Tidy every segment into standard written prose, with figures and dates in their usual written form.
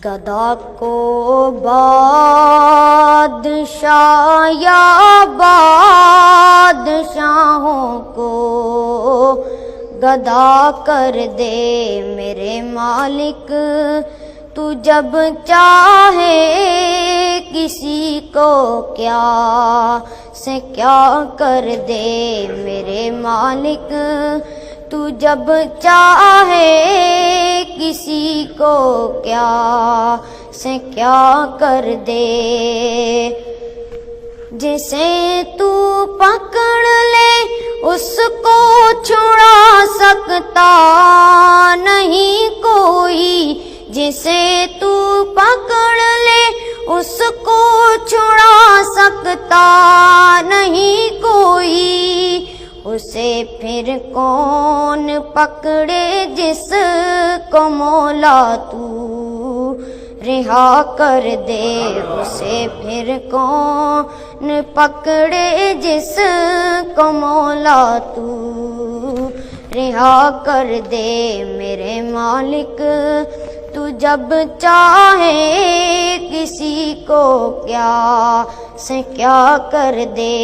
گدا کو بادشاہ یا بادشاہوں کو گدا کر دے میرے مالک، تو جب چاہے کسی کو کیا سے کیا کر دے میرے مالک، تو جب چاہے کسی کو کیا سے کیا کر دے۔ جسے تو پکڑ لے اس کو چھڑا سکتا نہیں کوئی، جسے تو پکڑ لے اس کو چھڑا سکتا نہیں کوئی، اسے پھر کون پکڑے جس کو مولا تو رہا کر دے، اسے پھر کون پکڑے جس کو مولا تو رہا کر دے میرے مالک، تو جب چاہے کسی کو کیا سے کیا کر دے۔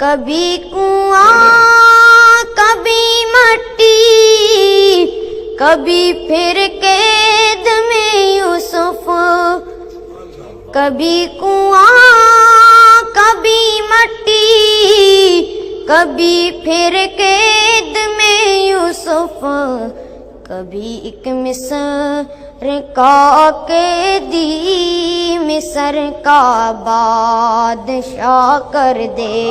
کبھی کنواں کبھی مٹی، کبھی پھر قید میں یوسف، کبھی کنواں کبھی مٹی، کبھی پھر قید میں یوسف، کبھی ایک مصر کا قیدی مصر کا بادشاہ کر دے۔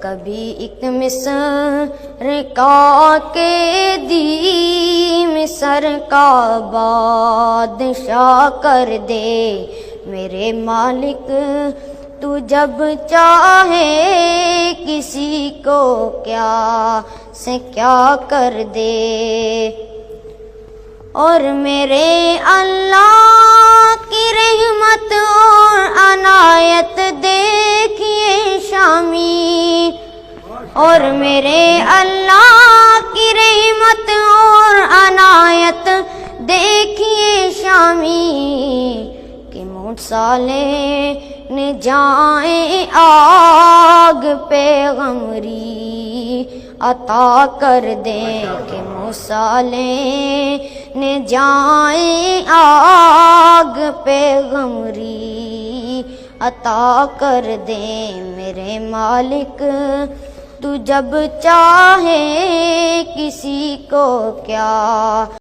کبھی ایک مصر کا قیدی مصر کا بادشاہ کر دے میرے مالک، تو جب چاہے کسی کو کیا سے کیا کر دے۔ اور میرے اللہ کی رحمت اور عنایت دیکھیے شامی، اور میرے اللہ کی رحمت اور عنایت دیکھیے شامی، کہ موسیٰ نے جائیں آگ پیغمبری عطا کر دیں، کہ موسیٰ نے جائیں آگ پیغمبری عطا کر دیں میرے مالک، تو جب چاہے کسی کو کیا